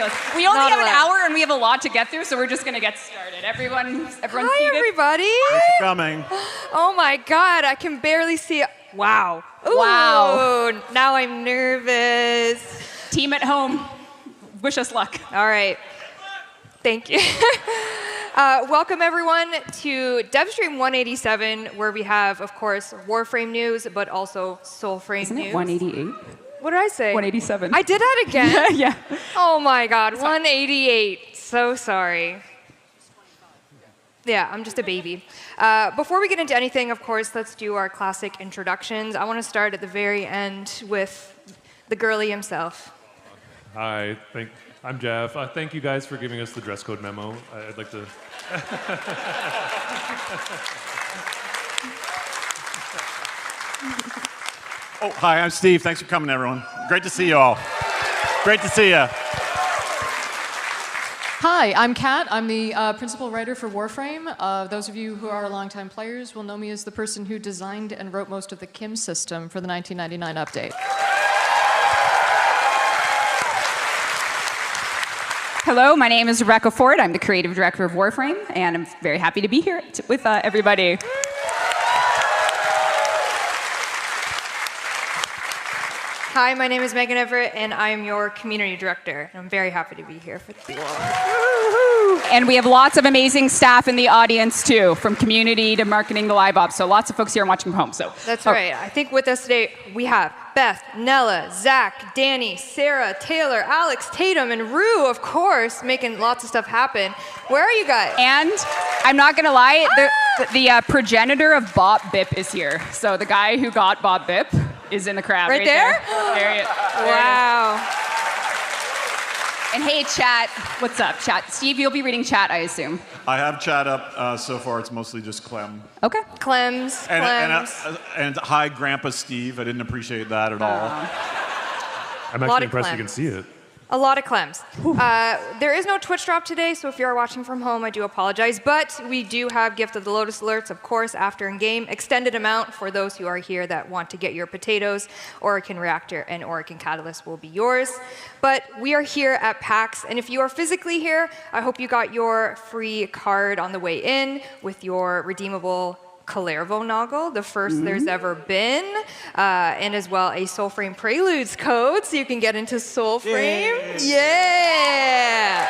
ridiculous. We only have an hour and we have a lot to get through, so we're just going to get started. Everyone's Hi, seated? everybody. Thanks for coming. Oh, my God. I can barely see. Wow. Ooh, Wow. Now I'm nervous. Team at home, wish us luck. All right. Thank you. Welcome, everyone, to Devstream 187, where we have, of course, Warframe news, but also Soulframe Isn't news. it 188? What did I say? 187. I did that again? Yeah. Oh, my God. 188. So sorry. Yeah, I'm just a baby. Before we get into anything, of course, let's do our classic introductions. I want to start at the very end with the girly himself. Hi, I'm Geoff. Thank you guys for giving us the dress code memo. I'd like to... Oh, hi, I'm Steve. Thanks for coming, everyone. Great to see you all. Great to see you. Hi, I'm Kat. I'm the principal writer for Warframe. Those of you who are longtime players will know me as the person who designed and wrote most of the Kim system for the 1999 update. Hello, my name is Rebecca Ford. I'm the creative director of Warframe, and I'm very happy to be here with everybody. Hi, my name is Megan Everett, and I am your community director. And I'm very happy to be here for you all. And we have lots of amazing staff in the audience, too, from community to marketing to live ops. So lots of folks here watching from home. So That's right. I think with us today, we have Beth, Nella, Zach, Danny, Sarah, Taylor, Alex, Tatum, and Rue, of course, making lots of stuff happen. Where are you guys? And I'm not going to lie, the progenitor of Bob Bip is here. So the guy who got Bob Bip is in the crowd. Right there? There he is. Wow. And hey, chat. What's up, chat? Steve, you'll be reading chat, I assume. I have chat up so far. It's mostly just Clem. Okay. Clems. And hi, Grandpa Steve. I didn't appreciate that at all. I'm Lot actually of impressed you clams. can see it. A lot of Clems. There is no Twitch drop today, so if you are watching from home, I do apologize. But we do have Gift of the Lotus alerts, of course, after in-game. Extended amount for those who are here that want to get your potatoes. Orokin Reactor and Orokin Catalyst will be yours. But we are here at PAX, and if you are physically here, I hope you got your free card on the way in with your redeemable Kalervo Noggle, the first there's ever been, and as well a Soulframe Preludes code, so you can get into Soulframe. Yeah!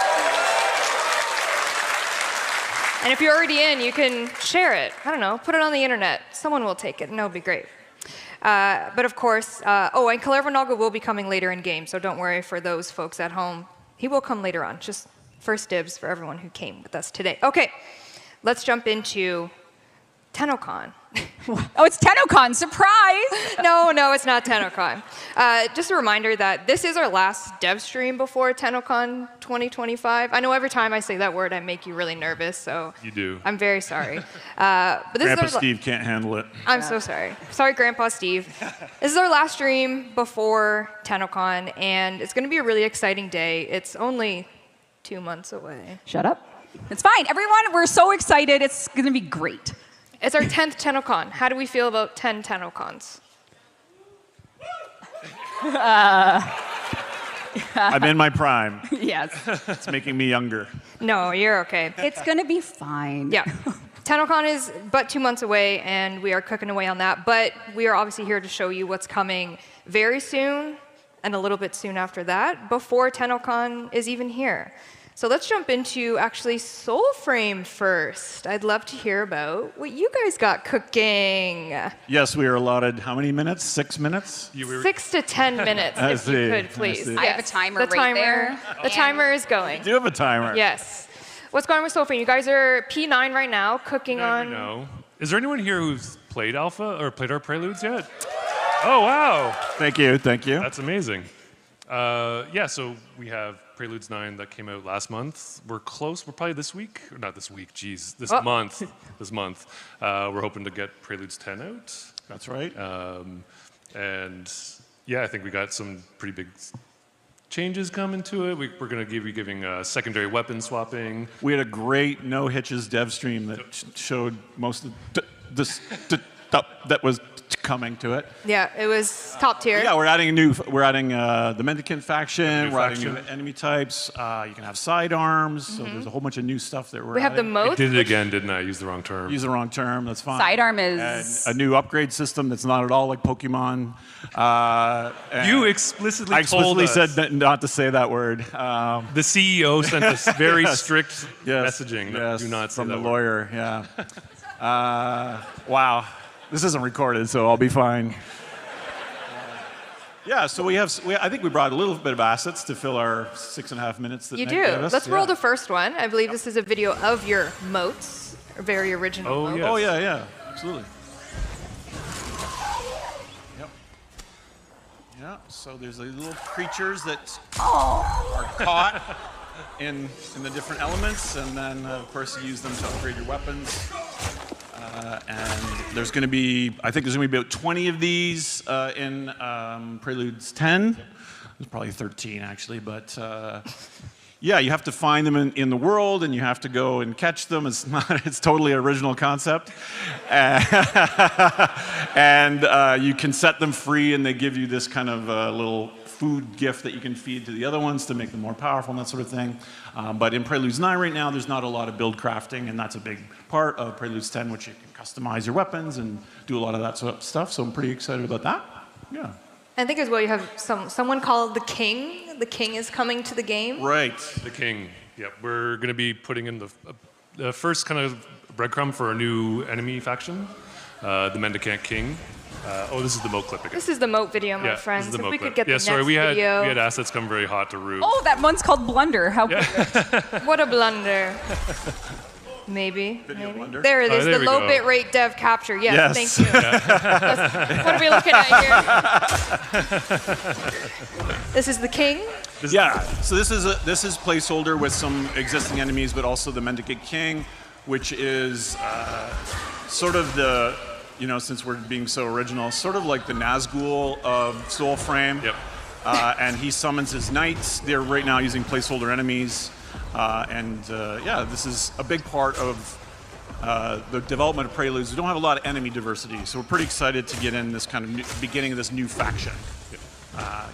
And if you're already in, you can share it. I don't know, put it on the internet. Someone will take it, and it'll be great. But of course, and Kalervo Noggle will be coming later in game, so don't worry for those folks at home. He will come later on, just first dibs for everyone who came with us today. Okay, let's jump into TennoCon. Oh, it's TennoCon, surprise! No, it's not TennoCon. Just a reminder that this is our last dev stream before TennoCon 2025. I know every time I say that word, I make you really nervous, so You do. I'm very sorry. But this Grandpa is our Steve can't handle it. I'm so sorry. Sorry, Grandpa Steve. This is our last stream before TennoCon, and it's going to be a really exciting day. It's only 2 months away. Shut up. It's fine. Everyone, we're so excited. It's going to be great. It's our 10th TennoCon. How do we feel about 10 TennoCons? I'm in my prime. Yes. It's making me younger. No, you're okay. It's going to be fine. Yeah. TennoCon is but 2 months away, and we are cooking away on that. But we are obviously here to show you what's coming very soon and a little bit soon after that, before TennoCon is even here. So let's jump into actually Soulframe first. I'd love to hear about what you guys got cooking. Yes, we are allotted how many minutes? 6 minutes? 6 to 10 minutes, I if you see, could, I please. see. I have a timer the right timer, there. The timer is going. Do you have a timer? Yes. What's going on with Soulframe? You guys are P9 right now, cooking on... No. Is there anyone here who's played Alpha or played our Preludes yet? Oh, wow. Thank you, thank you. That's amazing. Yeah, so we have Preludes 9 that came out last month. We're close. We're probably this week. Or not this week, geez. This month. We're hoping to get Preludes 10 out. That's right. And yeah, I think we got some pretty big changes coming to it. We're going to be giving secondary weapon swapping. We had a great no hitches dev stream that showed most of that was coming to it. Yeah, it was top tier. Yeah, we're adding the Mendicant faction. We're adding new enemy types. You can have sidearms. So there's a whole bunch of new stuff that we're We have the adding. I moat. did it again, didn't I? Use the wrong term. Use the wrong term. That's fine. Sidearm is And a new upgrade system that's not at all like Pokemon. You explicitly I explicitly told us. said not to say that word. The CEO sent us very strict Yes, messaging. yes, Do not say from that the word. lawyer. Yeah. Wow. This isn't recorded, so I'll be fine. Yeah, so I think we brought a little bit of assets to fill our 6.5 minutes that You Meg do. gave us. Let's roll Yeah. the first one. I believe this is a video of your moats, a very original Oh, moat. yeah. Oh, yeah, absolutely. Yep. Yeah, so there's the little creatures that are caught in the different elements, and then, of course, you use them to upgrade your weapons. And there's going to be, I think there's going to be about 20 of these in Preludes 10. There's probably 13, actually, but yeah, you have to find them in the world, and you have to go and catch them. It's totally original concept. And you can set them free, and they give you this kind of little food gift that you can feed to the other ones to make them more powerful and that sort of thing. But in Preludes 9 right now, there's not a lot of build crafting, and that's a big part of Preludes 10, which you can customize your weapons and do a lot of that sort of stuff. So I'm pretty excited about that. Yeah. I think as well you have someone called the King. The King is coming to the game. Right. The King. Yeah, we're going to be putting in the first kind of breadcrumb for a new enemy faction, the Mendicant King. This is the moat clip again. This is the moat video, my Yeah, friends. this is the If we moat could clip. get the Yeah, next sorry, we video. had assets come very hot to root. Oh, that one's called Blunder. How good. What a blunder. Maybe. blunder. There it is, there the we low go. bit rate dev capture. Yes, Yes. thank you. What are we looking at here? This is the King. Yeah, so this is placeholder with some existing enemies, but also the Mendicant King, which is sort of the, since we're being so original, sort of like the Nazgul of Soulframe. Yep. And he summons his knights. They're right now using placeholder enemies. This is a big part of the development of Preludes. We don't have a lot of enemy diversity, so we're pretty excited to get in this kind of beginning of this new faction.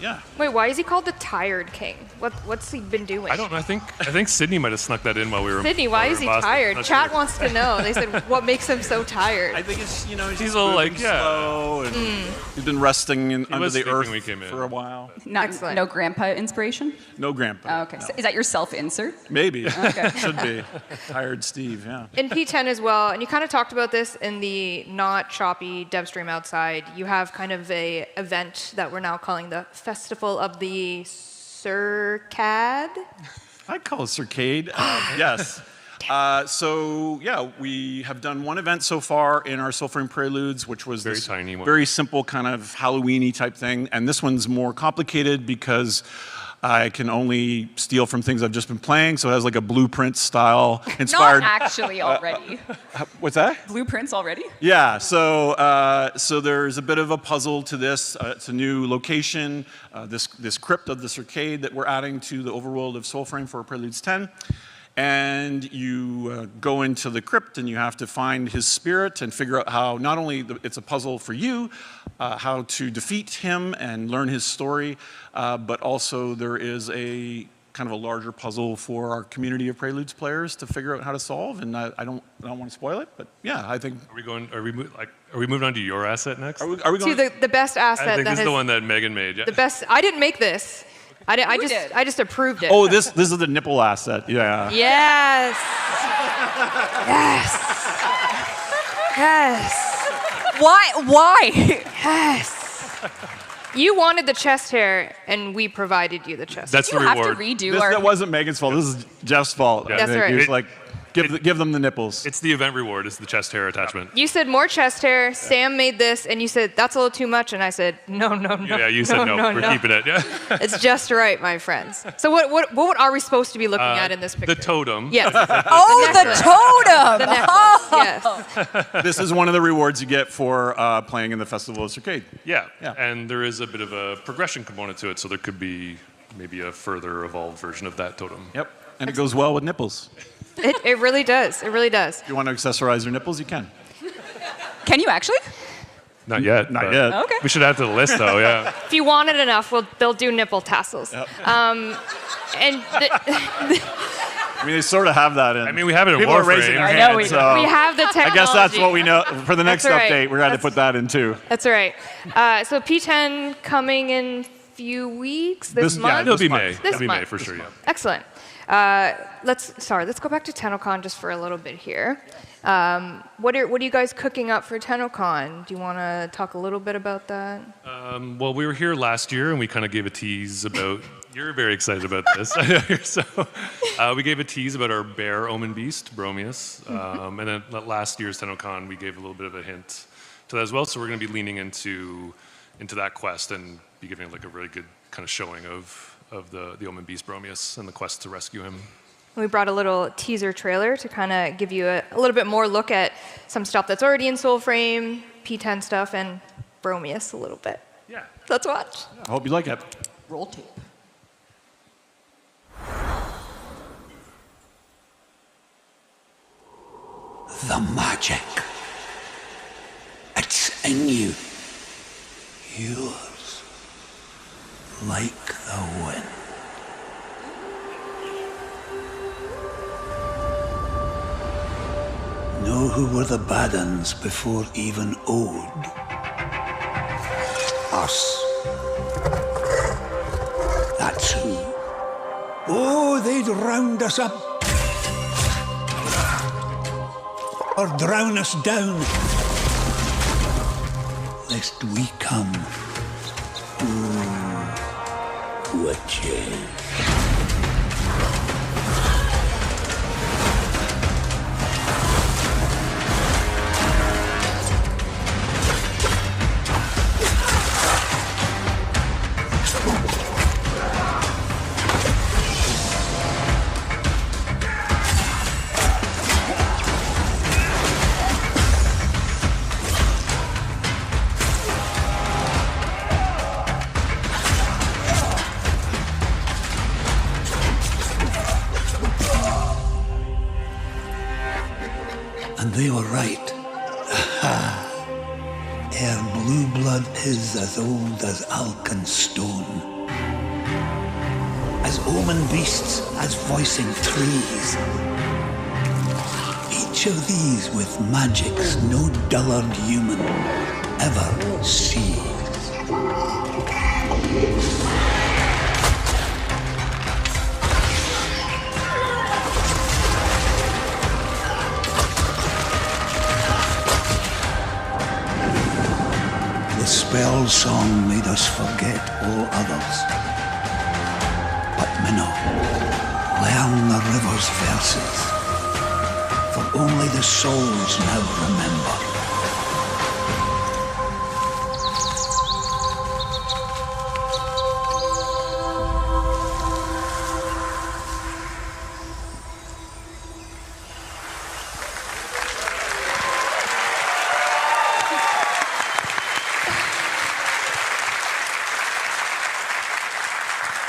Yeah. Wait, why is he called the Tired King? What's he been doing? I don't know. I think Sydney might have snuck that in while we were. Sydney, why while we is were he in Boston. tired? Not Chat sure. wants to know. They said, what makes him so tired? I think it's, he's He's just all moving like, yeah. slow, and he's been resting under was the sleeping earth when we came in. for a while. Excellent. No grandpa inspiration? No grandpa. Oh, okay. no. So is that your self-insert? Maybe. Should be. Tired Steve, yeah. In P10 as well, and you kind of talked about this in the not choppy Devstream outside, you have kind of a event that we're now calling the Festival of the Circad. I'd call it Circade. Yes. We have done one event so far in our Soulframe Preludes, which was Very this tiny one. very simple kind of Halloween-y type thing. And this one's more complicated because I can only steal from things I've just been playing. So it has like a blueprint style inspired. Not actually already. What's that? Blueprints already? Yeah, so there's a bit of a puzzle to this. It's a new location, this crypt of the Circade that we're adding to the overworld of Soulframe for Preludes 10. And you go into the crypt and you have to find his spirit and figure out how, not only it's a puzzle for you, how to defeat him and learn his story, but also there is a kind of a larger puzzle for our community of Preludes players to figure out how to solve. And I don't want to spoil it, but yeah, I think. Are we moving on to your asset next? Are we To going? the best asset I think that this is has the one that Megan made. Yeah. the best. I didn't make this. I did? just approved it. Oh, this is the nipple asset. Yeah. Yes. Yes. Yes. Why? Yes. You wanted the chest hair, and we provided you the chest. That's You the have to reward. redo That our. wasn't Megan's fault. This is Geoff's fault. Yeah. I That's think. right. He was like, give them the nipples. It's the event reward. It's the chest hair attachment. You said more chest hair. Sam made this, and you said that's a little too much, and I said no. Yeah, you said no. We're keeping it. Yeah. It's just right, my friends. So what are we supposed to be looking at in this picture? The totem. Yes. Oh, the necklace. totem! The necklace. Yes. This is one of the rewards you get for playing in the Festival of Circade. Yeah. Yeah. And there is a bit of a progression component to it, so there could be maybe a further evolved version of that totem. Yep. And it goes well with nipples. It really does. It really does. If you want to accessorize your nipples, you can. Can you actually? Not yet. Not but yet. Okay. We should add to the list, though. Yeah. If you want it enough, they'll do nipple tassels. Yep. And I mean, they sort of have that in. I mean, we have it in People are raising their Warframe. I know hands, we do. so we have the technology. I guess that's what we know. For the next That's all right. update, we're going to put that in too. That's all right. So P10 coming in few weeks, this Yeah, month? It'll be month. May. This It'll be May month. for sure. Yeah. Excellent. Let's go back to TennoCon just for a little bit here. What are you guys cooking up for TennoCon? Do you want to talk a little bit about that? Well, we were here last year, and we kind of gave a tease about. You're very excited about this. So we gave a tease about our bear omen beast, Bromius. And then at last year's TennoCon, we gave a little bit of a hint to that as well. So we're going to be leaning into that quest and be giving like a really good kind of showing of the omen beast Bromius and the quest to rescue him. We brought a little teaser trailer to kind of give you a little bit more look at some stuff that's already in Soulframe, P10 stuff, and Bromius a little bit. Yeah. Let's watch. I hope you like it. Roll tape. The magic. It's in you. Yours. Like the wind. Know who were the bad uns before even Ode? Us. That's who. Oh, they'd round us up. Or drown us down, lest we come. Ooh, witches. And they were right. Ere blue blood is as old as Alkan stone, as omen beasts, as voicing trees. Each of these with magics no dullard human ever sees. The spell song made us forget all others. But minnow, learn the river's verses, for only the souls now remember.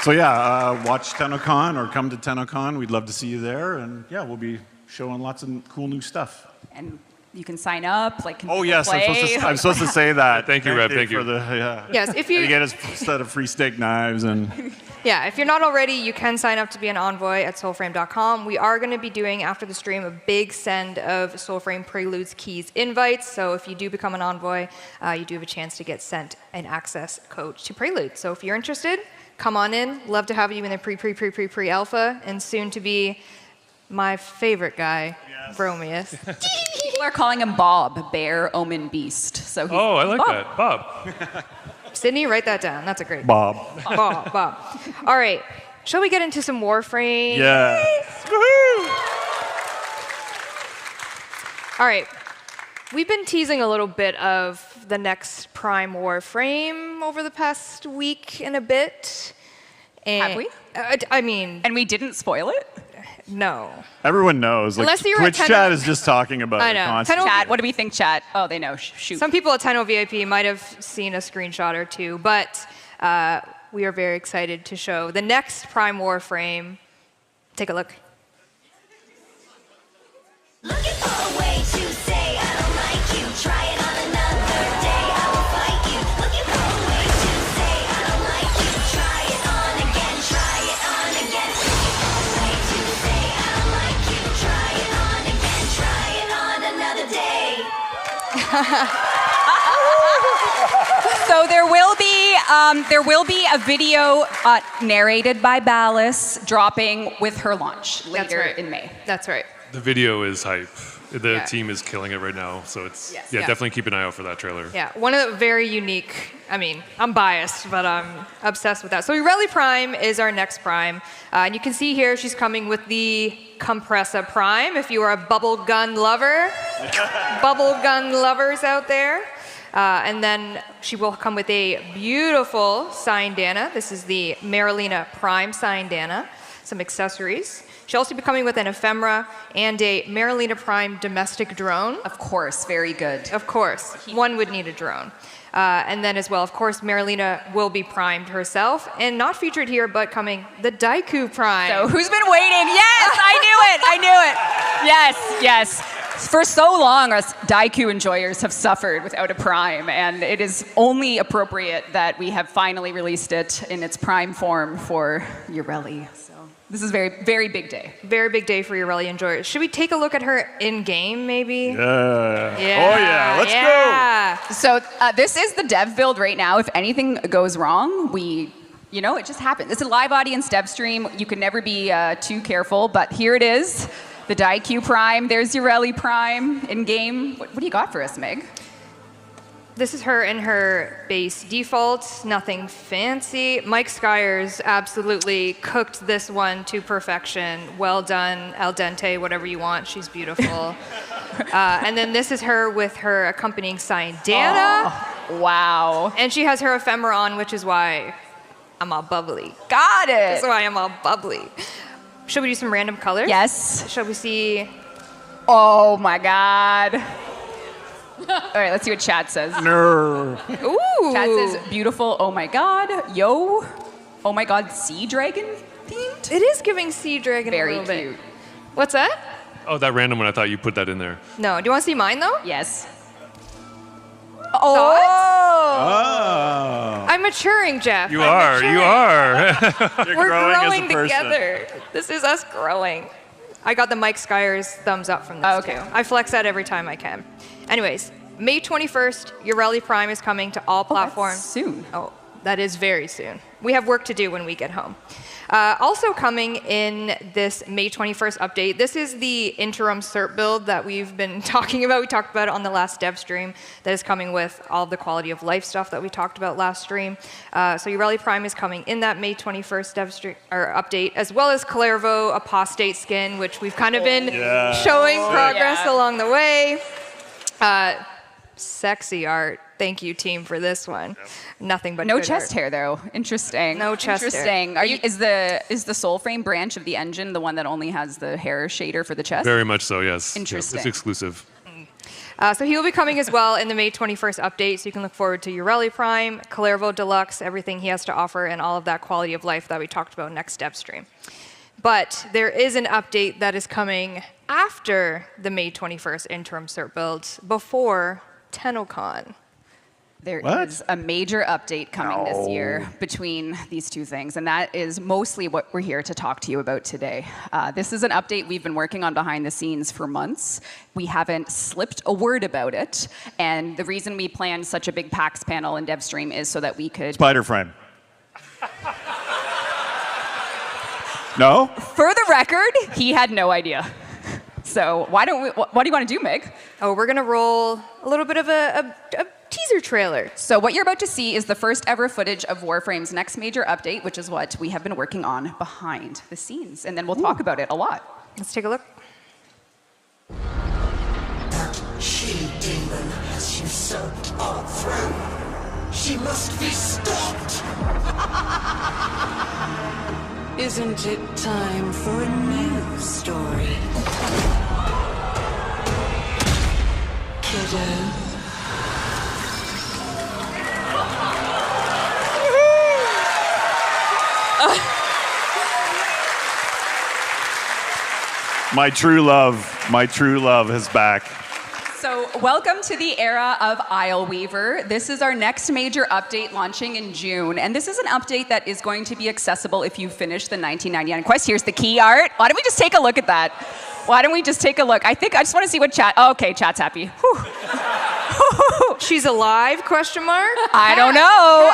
So yeah, watch TennoCon or come to TennoCon. We'd love to see you there, and yeah, we'll be showing lots of cool new stuff. And you can sign up. Like, can Oh people yes, play? I'm supposed to say that. Thank you, Reb. Thank you. For the, yeah. Yes, if You you get a set of free steak knives and. Yeah, if you're not already, you can sign up to be an envoy at soulframe.com. We are going to be doing, after the stream, a big send of Soulframe Preludes Keys invites. So if you do become an envoy, you do have a chance to get sent an access code to Prelude. So if you're interested, come on in. Love to have you in the pre-alpha, and soon to be my favorite guy, yes. Bromius. People are calling him Bob, Bear Omen Beast. So he's Oh, I like Bob. that. Bob. Sydney, write that down. That's a great Bob. Bob. All right. Shall we get into some Warframe? Yes. All right. We've been teasing a little bit of the next Prime Warframe over the past week and a bit. And, Have we? I mean, And we didn't spoil it? no. Everyone knows. Like, Unless you're Twitch a Tenno- chat is just talking about I it know. constantly. Tenno- Chat, what do we think, chat? Oh, they know. Shoot. Some people at Tenno VIP might have seen a screenshot or two, but we are very excited to show the next Prime Warframe. Take a look. Looking for a way to say I don't like you. Try it on another day. So there will be a video narrated by Ballas dropping with her launch later in May. That's right. The video is hype. The Yeah. team is killing it right now, so it's Yes. yeah, Yeah. definitely keep an eye out for that trailer. Yeah, one of the very unique, I mean, I'm biased, but I'm obsessed with that. So Irelie Prime is our next Prime. And you can see here she's coming with the Compressa Prime, if you are a bubble gun lover. Bubble gun lovers out there. And then she will come with a beautiful signed Dana. This is the Marilena Prime signed Dana. Some accessories. She'll also be coming with an ephemera and a Marilena Prime domestic drone. Of course, very good. Of course, one would need a drone. And then as well, of course, Marilena will be primed herself. And not featured here, but coming, the Daiku Prime. So who's been waiting? Yes, I knew it. Yes. For so long, us Daiku enjoyers have suffered without a Prime, and it is only appropriate that we have finally released it in its Prime form for Irelie. So this is a very, very big day. Very big day for Irelie enjoyers. Should we take a look at her in-game, maybe? Yeah. Oh yeah, let's go. So this is the dev build right now. If anything goes wrong, it just happens. It's a live audience dev stream. You can never be too careful, but here it is. The Daiku Prime, there's Irelie Prime in-game. What do you got for us, Meg? This is her in her base default, nothing fancy. Mike Skyers absolutely cooked this one to perfection. Well done, al dente, whatever you want. She's beautiful. And then this is her with her accompanying signed Dana. Oh, wow. And she has her ephemera on, which is why I'm all bubbly. Got it. That's why I'm all bubbly. Should we do some random colors? Yes. Shall we see? Oh my God. All right, let's see what chat says. No. Ooh. Chat says beautiful. Oh my God. Yo. Oh my God. Sea dragon themed. It is giving sea dragon Very a little cute. bit. What's that? Oh, that random one, I thought you put that in there. No. Do you want to see mine though? Yes. Oh. Oh. I'm maturing, Geoff. You I'm are. maturing. You're We're growing as a growing person. together. This is us growing. I got the Mike Skyers thumbs up from this Okay. too. I flex that every time I can. Anyways, May 21st, Irelie Prime is coming to all platforms. That's soon. Oh, that is very soon. We have work to do when we get home. Also coming in this May 21st update, this is the interim cert build that we've been talking about. We talked about it on the last dev stream. That is coming with all of the quality of life stuff that we talked about last stream. So Irelie Prime is coming in that May 21st dev stream or update, as well as Clairvaux Apostate skin, which we've kind of been showing progress along the way. Sexy art. Thank you, team, for this one. Nothing but No good chest art. hair though. Interesting. No chest hair. Interesting. Is the Soulframe branch of the engine the one that only has the hair shader for the chest? Very much so, yes. Interesting. It's exclusive. So he will be coming as well in the May 21st update, so you can look forward to Irelie Prime, Clairvaux Deluxe, everything he has to offer, and all of that quality of life that we talked about next dev stream. But there is an update that is coming after the May 21st interim cert builds, before TennoCon. There What? is a major update coming this year between these two things, and that is mostly what we're here to talk to you about today. This is an update we've been working on behind the scenes for months. We haven't slipped a word about it, and the reason we planned such a big PAX panel in Devstream is so that we could... Spider frame. No? For the record, he had no idea. So what do you want to do, Meg? Oh, we're going to roll a little bit of a teaser trailer. So what you're about to see is the first ever footage of Warframe's next major update, which is what we have been working on behind the scenes. And then we'll talk about it a lot. Let's take a look. That she-demon has usurped our throne. She must be stopped. Isn't it time for a new story? Kiddo. My true love is back. So welcome to the era of Isle Weaver. This is our next major update launching in June. And this is an update that is going to be accessible if you finish the 1999 quest. Here's the key art. Why don't we just take a look at that? Why don't we just take a look? I just want to see what chat... Oh, okay, chat's happy. Whew. She's alive? Question mark. I don't know.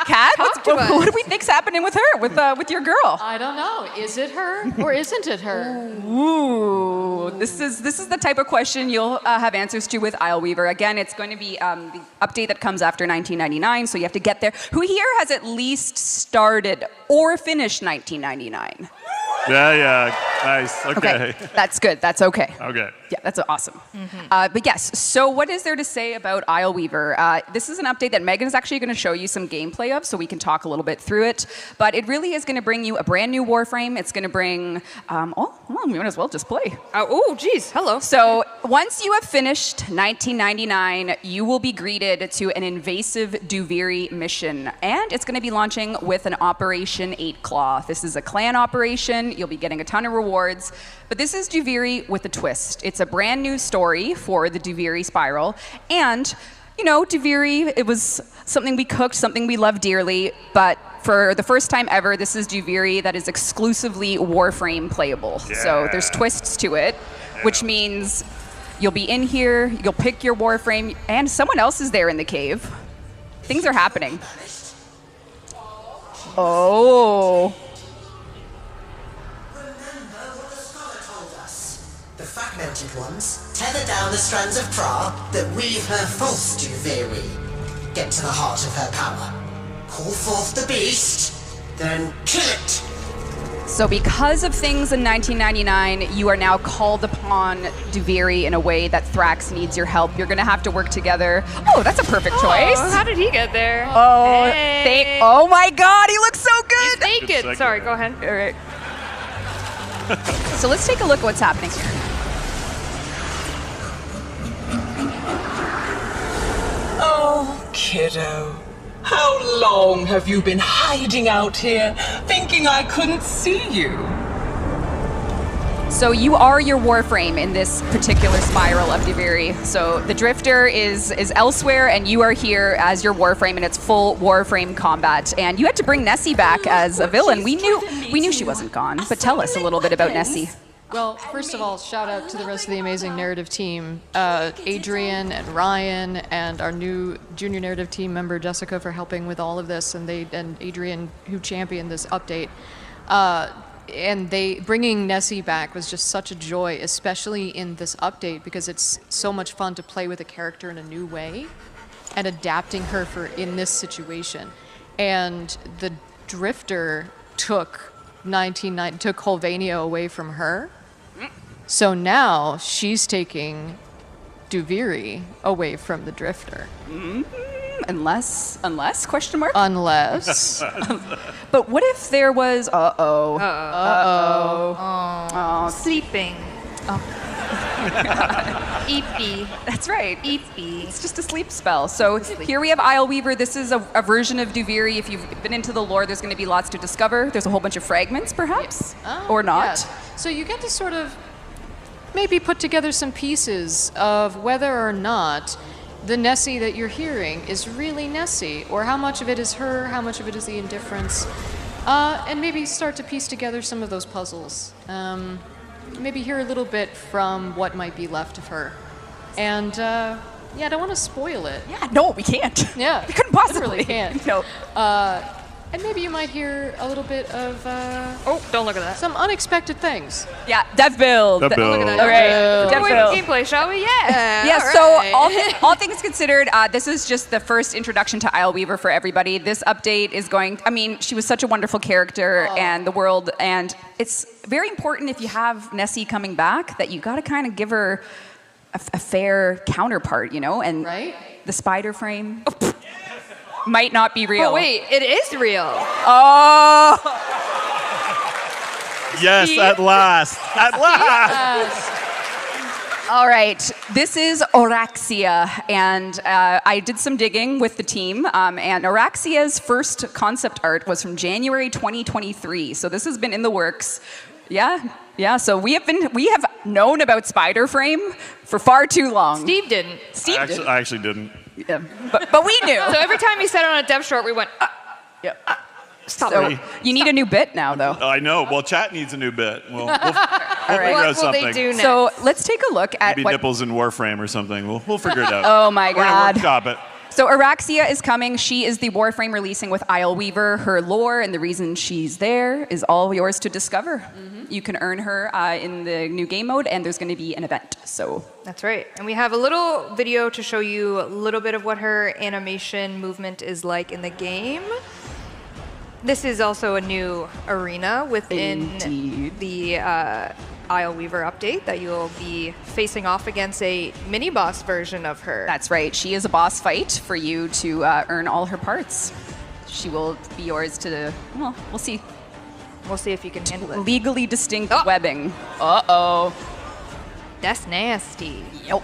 Kat, Talk to us. what do we think's happening with her, with your girl? I don't know. Is it her or isn't it her? Ooh, this is the type of question you'll have answers to with Isleweaver. Again, it's going to be the update that comes after 1999, so you have to get there. Who here has at least started or finished 1999? Yeah, nice. Okay. That's good. That's okay. Okay. Yeah, that's awesome. But yes, so what is there to say about Isleweaver? This is an update that Megan is actually going to show you some gameplay of, so we can talk a little bit through it. But it really is going to bring you a brand new Warframe. It's going to bring, we might as well just play. Oh, geez. Hello. So once you have finished 1999, you will be greeted to an invasive Duviri mission. And it's going to be launching with an Operation 8 Claw. This is a clan operation. You'll be getting a ton of rewards. But this is Duviri with a twist. It's a brand new story for the Duviri Spiral. And, you know, Duviri, it was something we cooked, something we love dearly. But for the first time ever, this is Duviri that is exclusively Warframe playable. Yeah. So there's twists to it, which means you'll be in here, you'll pick your Warframe, and someone else is there in the cave. Things are happening. Oh. The fragmented ones tether down the strands of Pra that weave her false Duviri. Get to the heart of her power. Call forth the beast, then kill it. So because of things in 1999, you are now called upon Duviri in a way that Thrax needs your help. You're going to have to work together. Oh, that's a perfect choice. How did he get there? Oh, Hey. oh my God, he looks so good. Naked. Good Sorry, second. go ahead. All right. So let's take a look at what's happening here. Oh, kiddo. How long have you been hiding out here, thinking I couldn't see you? So you are your Warframe in this particular spiral of Duviri. So the Drifter is elsewhere, and you are here as your Warframe, and it's full Warframe combat. And you had to bring Nessie back as a villain. We knew she wasn't gone, but tell us a little bit about Nessie. Well, first of all, shout out to the rest of the amazing narrative team, Adrian and Ryan, and our new junior narrative team member Jessica for helping with all of this, and Adrian who championed this update. And bringing Nessie back was just such a joy, especially in this update, because it's so much fun to play with a character in a new way and adapting her in this situation. And the Drifter took Holvania away from her. So now she's taking Duviri away from the Drifter. Unless, question mark? Unless. But what if there was, Sleeping. Eepy. That's right. Eepy. It's just a sleep spell. So here we have Isleweaver. This is a version of Duviri. If you've been into the lore, there's going to be lots to discover. There's a whole bunch of fragments, perhaps, or not. Yeah. So you get to sort of maybe put together some pieces of whether or not the Nessie that you're hearing is really Nessie, or how much of it is her, how much of it is the indifference, and maybe start to piece together some of those puzzles. Maybe hear a little bit from what might be left of her. And I don't want to spoil it. Yeah, no, we can't. Yeah, we couldn't possibly. Literally can't. No. And maybe you might hear a little bit of Don't look at that. some unexpected things. Yeah, dev build. Dev build. Look at that. All right, dev build. Gameplay, shall we? Yeah. Yeah, all right. so all things considered, this is just the first introduction to Isleweaver for everybody. This update is she was such a wonderful character and the world, and it's very important if you have Nessie coming back that you got to kind of give her a fair counterpart, and Right? the spider frame might not be real. But wait, it is real. Oh! Yes, at last. At last. All right, this is Oraxia, and I did some digging with the team, and Oraxia's first concept art was from January 2023, so this has been in the works. Yeah, so we have known about Spider Frame for far too long. Steve didn't. I actually didn't. Yeah, but we knew. So every time he said it on a dev short, we went, Stop So it. you need a new bit now, though. I know. Well, chat needs a new bit. We'll We'll figure out What will they something. do next? So let's take a look at Maybe what. nipples in Warframe or something. We'll figure it out. Oh my We're gonna God. workshop it. So Araxia is coming. She is the Warframe releasing with Isle Weaver. Her lore and the reason she's there is all yours to discover. You can earn her in the new game mode, and there's going to be an event. So That's right. And we have a little video to show you a little bit of what her animation movement is like in the game. This is also a new arena within Indeed. the Isle Weaver update that you'll be facing off against a mini-boss version of her. that's right. She is a boss fight for you to earn all her parts. She will be yours to, well, we'll see. We'll see if you can handle it. Legally distinct Oh. webbing. Uh-oh. That's nasty. Yep.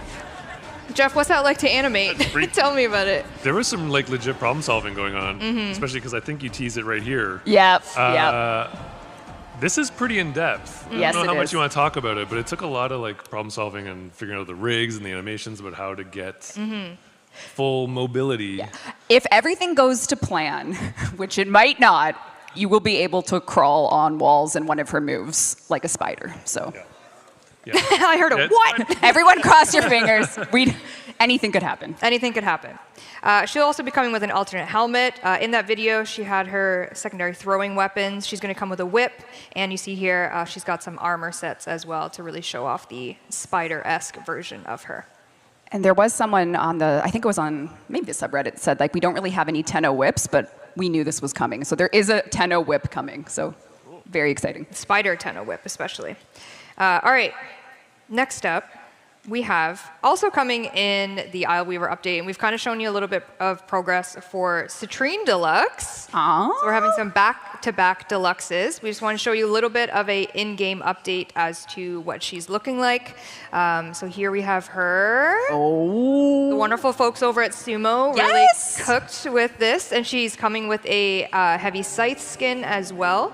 Jeff, what's that like to animate? freaky. Tell me about it. There was some like legit problem solving going on, especially because I think you teased it right here. Yep. Yep. This is pretty in depth. I Yes, don't know it how is. much you want to talk about it, but it took a lot of like problem solving and figuring out the rigs and the animations about how to get full mobility. If everything goes to plan, which it might not, you will be able to crawl on walls in one of her moves like a spider. So Yeah. I heard a Yeah, it's what? fine. everyone cross your fingers. Anything could happen. Anything could happen. She'll also be coming with an alternate helmet. In that video, she had her secondary throwing weapons. She's going to come with a whip. And you see here, she's got some armor sets as well to really show off the spider-esque version of her. And there was someone on the, I think it was on maybe the subreddit, said like, we don't really have any Tenno whips, but we knew this was coming. So there is a Tenno whip coming. So very exciting. Spider Tenno whip, especially. All right, next up, we have also coming in the Isle Weaver update, and we've kind of shown you a little bit of progress for Citrine Deluxe. So we're having some back-to-back deluxes. We just want to show you a little bit of a in-game update as to what she's looking like. So here we have her. The wonderful folks over at Sumo really Yes! cooked with this, and she's coming with a heavy scythe skin as well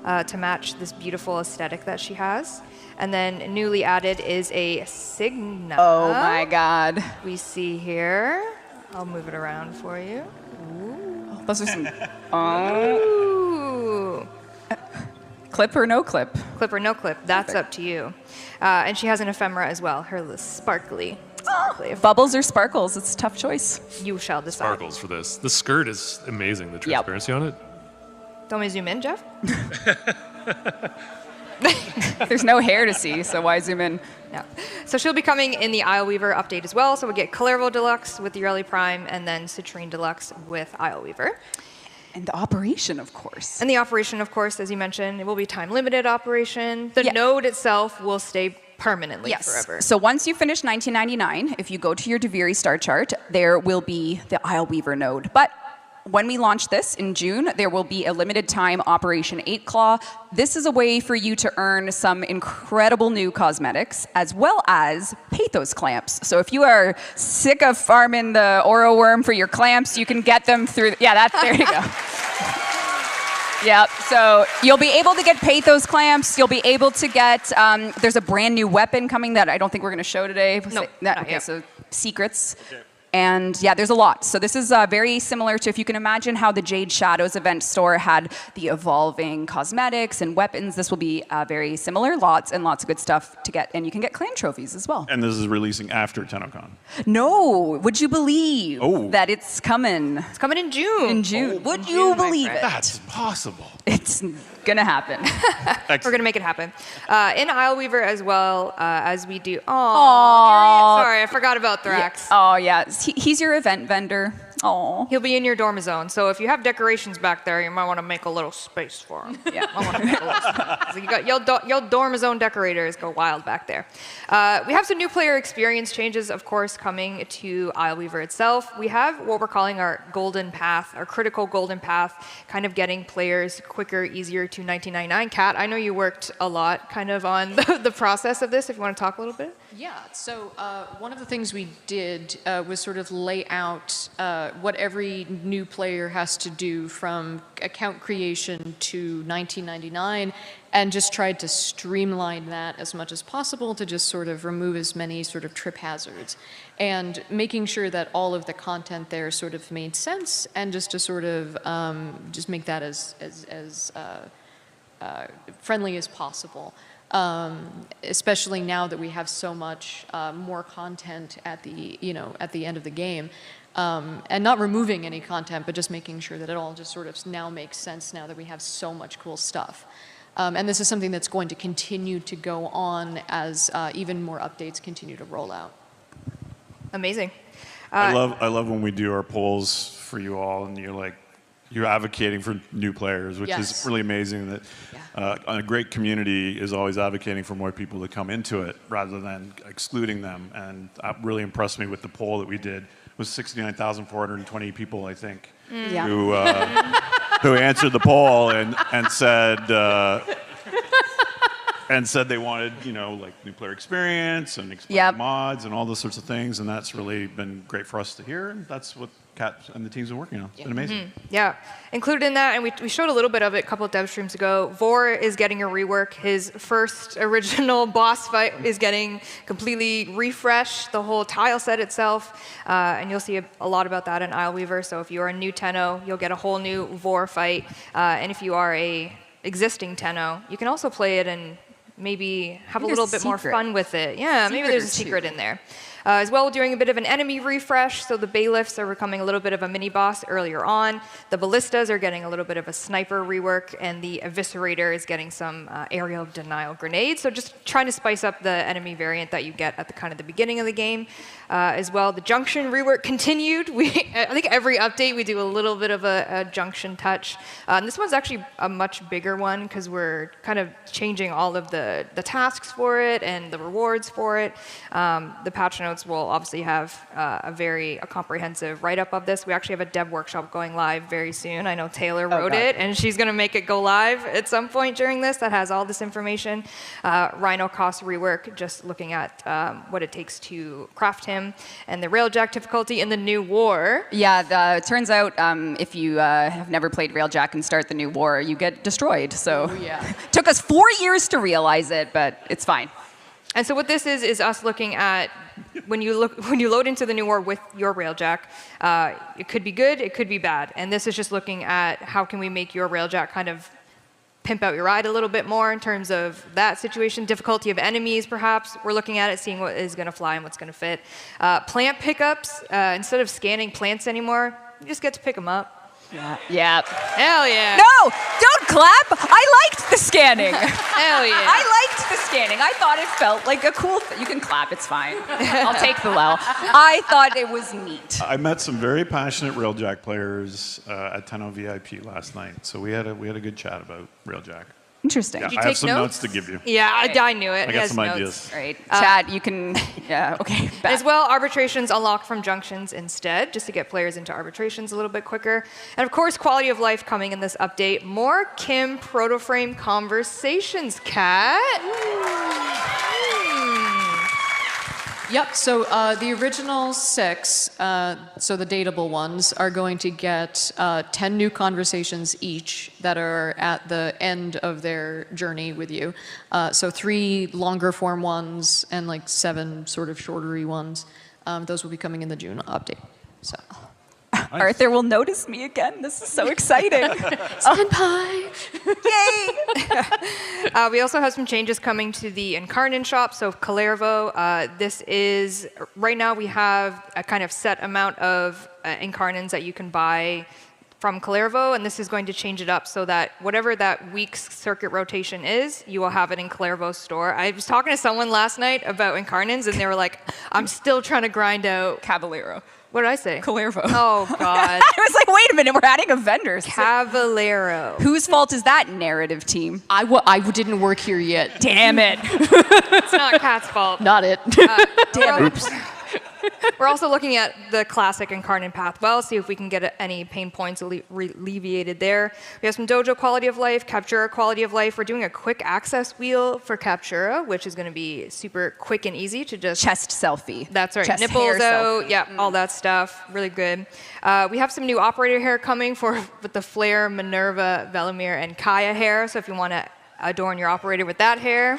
to match this beautiful aesthetic that she has. And then newly added is a Signa. Oh my God. We see here. I'll move it around for you. Those are some Ooh. clip or no clip. Clip or no clip, that's up to you. And she has an ephemera as well, her sparkly. Bubbles or sparkles, it's a tough choice. You shall decide. Sparkles for this. The skirt is amazing. The transparency on it. Don't we zoom in, Jeff? There's no hair to see, so why zoom in? No. So she'll be coming in the Isle Weaver update as well. So we'll get Clervo Deluxe with the Early Prime, and then Citrine Deluxe with Isle Weaver. And the operation, of course. And the operation, of course, as you mentioned, it will be time-limited operation. The node itself will stay permanently forever. So once you finish 1999, if you go to your Deviri star chart, there will be the Isle Weaver node. But when we launch this in June, there will be a limited time Operation 8 Claw. This is a way for you to earn some incredible new cosmetics, as well as Pathos clamps. So if you are sick of farming the Oro worm for your clamps, you can get them through, there you go. Yep, so you'll be able to get Pathos clamps, you'll be able to get, there's a brand new weapon coming that I don't think we're gonna show today. No, not Okay, yet. so secrets. And yeah, there's a lot. So this is very similar to, if you can imagine how the Jade Shadows event store had the evolving cosmetics and weapons, this will be very similar. Lots and lots of good stuff to get. And you can get clan trophies as well. And this is releasing after TennoCon. No, would you believe that it's coming? It's coming in June. In June. Would you believe it? That's possible. It's gonna happen. We're going to make it happen. In Isle Weaver as well, as we do. Aw. Sorry, I forgot about Thrax. Oh yeah, he's your event vendor. Oh. He'll be in your dorm zone. So if you have decorations back there, you might want to make a little space for him. Yeah. I want to make a little space. So you got your dorm zone decorators go wild back there. We have some new player experience changes, of course, coming to Isle Weaver itself. We have what we're calling our golden path, our critical golden path, kind of getting players quicker, easier to 1999. Kat, I know you worked a lot kind of on the process of this, if you want to talk a little bit. Yeah, so one of the things we did was sort of lay out what every new player has to do from account creation to 1999, and just tried to streamline that as much as possible to just sort of remove as many sort of trip hazards, and making sure that all of the content there sort of made sense, and just to sort of just make that as friendly as possible. especially now that we have so much more content at the end of the game. And not removing any content, but just making sure that it all just sort of now makes sense now that we have so much cool stuff. And this is something that's going to continue to go on as even more updates continue to roll out. Amazing. I love when we do our polls for you all, and you're advocating for new players, which is really amazing. That a great community is always advocating for more people to come into it rather than excluding them. And that really impressed me with the poll that we did. It was 69,420 people, I think, who answered the poll and said they wanted, new player experience and mods and all those sorts of things. And that's really been great for us to hear. And that's what Kat and the team's been working on. It's been amazing. Yeah. Included in that, and we showed a little bit of it a couple of dev streams ago, Vor is getting a rework. His first original boss fight is getting completely refreshed, the whole tile set itself. And you'll see a lot about that in Isleweaver. So if you are a new Tenno, you'll get a whole new Vor fight. And if you are a existing Tenno, you can also play it and maybe have a little bit more fun with it. Yeah, maybe there's a secret in there. As well, we're doing a bit of an enemy refresh, so the bailiffs are becoming a little bit of a mini-boss earlier on. The ballistas are getting a little bit of a sniper rework, and the eviscerator is getting some aerial denial grenades. So just trying to spice up the enemy variant that you get at the beginning of the game. As well, the junction rework continued. I think every update we do a little bit of a junction touch. And this one's actually a much bigger one because we're kind of changing all of the tasks for it and the rewards for it. The patch notes will obviously have a comprehensive write-up of this. We actually have a dev workshop going live very soon. I know Taylor wrote it, and she's going to make it go live at some point during this that has all this information. Rhino cost rework, just looking at what it takes to craft him, and the Railjack difficulty in the new war. Yeah, it turns out if you have never played Railjack and start the new war, you get destroyed. So took us 4 years to realize it, but it's fine. And so what this is us looking at when you load into the new war with your Railjack, it could be good, it could be bad. And this is just looking at how can we make your Railjack kind of pimp out your ride a little bit more in terms of that situation. Difficulty of enemies, perhaps. We're looking at it, seeing what is going to fly and what's going to fit. Plant pickups, instead of scanning plants anymore, you just get to pick them up. Yeah. Hell yeah. No, don't clap. I liked the scanning. Hell yeah. I liked the scanning. I thought it felt like a cool thing. You can clap, it's fine. I'll take the L. I thought it was neat. I met some very passionate Railjack players at Tenno VIP last night, so we had a good chat about Railjack. Interesting. Yeah, Did you I take have some notes to notes? give you. Yeah, I knew it. I got some ideas. All right, Chad, you can, okay. Back. As well, arbitrations unlock from junctions instead, just to get players into arbitrations a little bit quicker. And of course, quality of life coming in this update. More Kim Protoframe conversations, Kat. Yep, so the original 6, so the dateable ones, are going to get 10 new conversations each that are at the end of their journey with you. So 3 longer form ones and like 7 sort of shortery ones. Those will be coming in the June update. So. Nice. Arthur will notice me again. This is so exciting. Senpai! Yay! We also have some changes coming to the Incarnon shop. So Kalervo, this is, right now we have a kind of set amount of Incarnons that you can buy from Kalervo, and this is going to change it up so that whatever that week's circuit rotation is, you will have it in Kalervo's store. I was talking to someone last night about Incarnons, and they were like, I'm still trying to grind out Caballero. What did I say? Kalervo. Oh, God. I was like, wait a minute, we're adding a vendor. Caballero. Whose fault is that, narrative team? I didn't work here yet. Damn it. It's not Kat's fault. Not it. Damn it. Oops. We're also looking at the classic Incarnon path well, see if we can get any pain points alleviated there. We have some Dojo quality of life, Captura quality of life. We're doing a quick access wheel for Captura, which is going to be super quick and easy to just... Chest selfie. That's right. Chest Nipples out, selfie. yeah, all that stuff. Really good. We have some new operator hair coming with the Flare, Minerva, Velimir, and Kaya hair. So if you want to adorn your operator with that hair,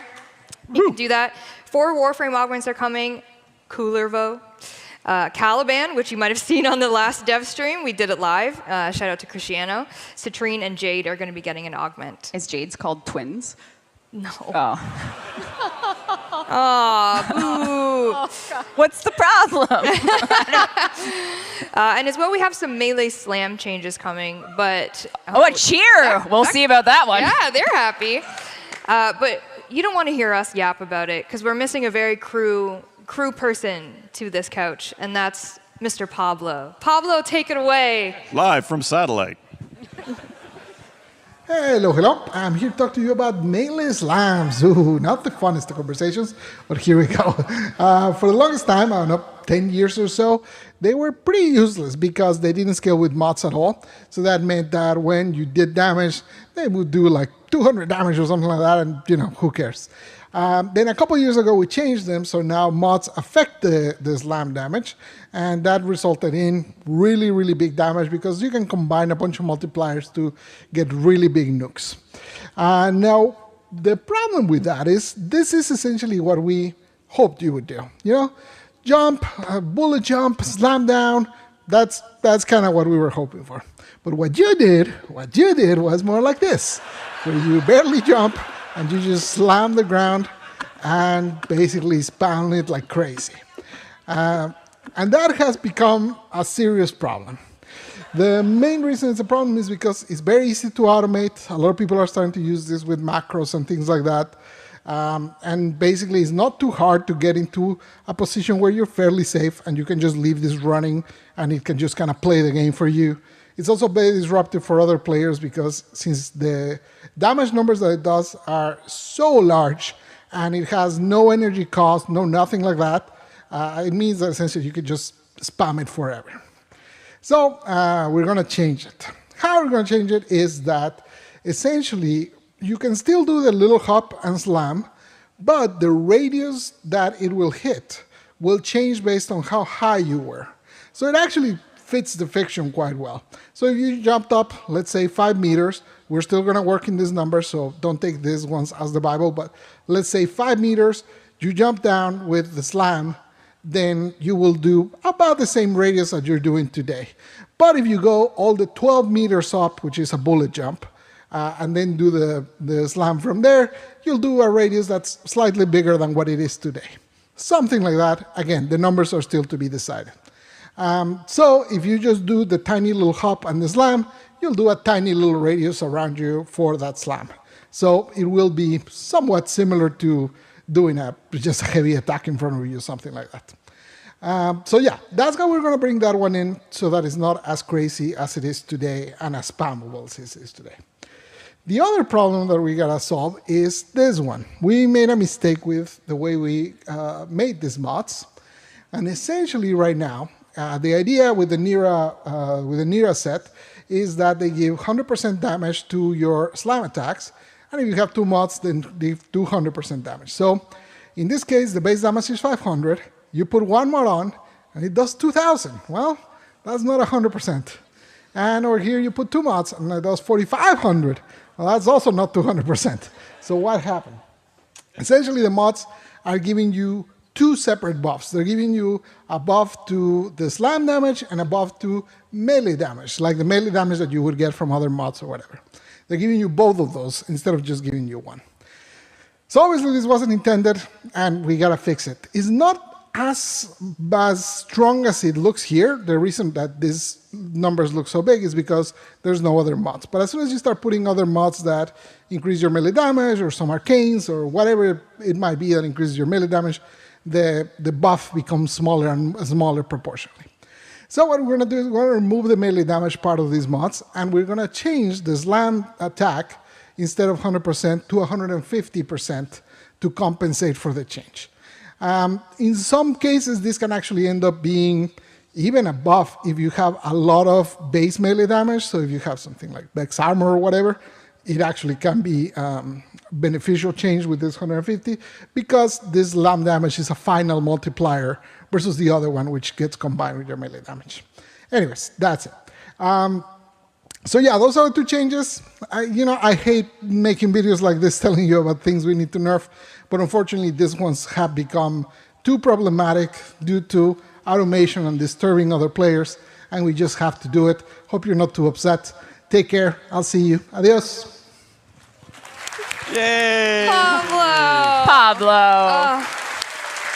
you can do that. 4 Warframe augments are coming. Coolervo. Caliban, which you might have seen on the last dev stream. We did it live. Shout out to Cristiano. Citrine and Jade are going to be getting an augment. Is Jade's called twins? No. Oh. Oh, boo. What's the problem? And as well, we have some melee slam changes coming, but... Oh, a cheer! We'll see about that one. Yeah, they're happy. But you don't want to hear us yap about it, because we're missing a very crew person to this couch, and that's Mr. Pablo. Pablo, take it away. Live from satellite. Hello, hello. I'm here to talk to you about melee slams. Ooh, not the funnest of conversations, but here we go. For the longest time, I don't know, 10 years or so, they were pretty useless because they didn't scale with mods at all. So that meant that when you did damage, they would do like 200 damage or something like that, and who cares? Then a couple years ago, we changed them, so now mods affect the slam damage, and that resulted in really, really big damage because you can combine a bunch of multipliers to get really big nukes. Now, the problem with that is this is essentially what we hoped you would do. Jump, bullet jump, slam down. That's kind of what we were hoping for. But what you did was more like this, where you barely jump, and you just slam the ground and basically spam it like crazy. And that has become a serious problem. The main reason it's a problem is because it's very easy to automate. A lot of people are starting to use this with macros and things like that. And basically, it's not too hard to get into a position where you're fairly safe and you can just leave this running and it can just kind of play the game for you. It's also very disruptive for other players because since the damage numbers that it does are so large and it has no energy cost, nothing like that, it means that essentially you could just spam it forever. So we're going to change it. How we're going to change it is that essentially you can still do the little hop and slam, but the radius that it will hit will change based on how high you were. So it actually fits the fiction quite well. So if you jumped up, let's say 5 meters, we're still going to work in this number, so don't take these ones as the Bible, but let's say 5 meters, you jump down with the slam, then you will do about the same radius that you're doing today. But if you go all the 12 meters up, which is a bullet jump, and then do the slam from there, you'll do a radius that's slightly bigger than what it is today. Something like that. Again, the numbers are still to be decided. So if you just do the tiny little hop and the slam, you'll do a tiny little radius around you for that slam. So it will be somewhat similar to doing just a heavy attack in front of you, something like that. So yeah, that's how we're going to bring that one in so that it's not as crazy as it is today and as spammable as it is today. The other problem that we got to solve is this one. We made a mistake with the way we made these mods. And essentially right now, the idea with the Nira set is that they give 100% damage to your slam attacks, and if you have 2 mods, then they do 100% damage. So in this case, the base damage is 500. You put 1 mod on, and it does 2,000. Well, that's not 100%. And over here, you put 2 mods, and it does 4,500. Well, that's also not 200%. So what happened? Essentially, the mods are giving you 2 separate buffs. They're giving you a buff to the slam damage and a buff to melee damage, like the melee damage that you would get from other mods or whatever. They're giving you both of those instead of just giving you 1. So obviously this wasn't intended, and we gotta fix it. It's not as strong as it looks here. The reason that these numbers look so big is because there's no other mods. But as soon as you start putting other mods that increase your melee damage, or some arcanes, or whatever it might be that increases your melee damage, the buff becomes smaller and smaller proportionally. So what we're going to do is we're going to remove the melee damage part of these mods, and we're going to change the slam attack instead of 100% to 150% to compensate for the change. In some cases, this can actually end up being even a buff if you have a lot of base melee damage. So if you have something like Vex Armor or whatever, it actually can be beneficial change with this 150 because this slam damage is a final multiplier versus the other one, which gets combined with your melee damage. Anyways, that's it. So yeah, those are the 2 changes. I hate making videos like this telling you about things we need to nerf, but unfortunately these ones have become too problematic due to automation and disturbing other players, and we just have to do it. Hope you're not too upset. Take care. I'll see you. Adios. Yay! Pablo.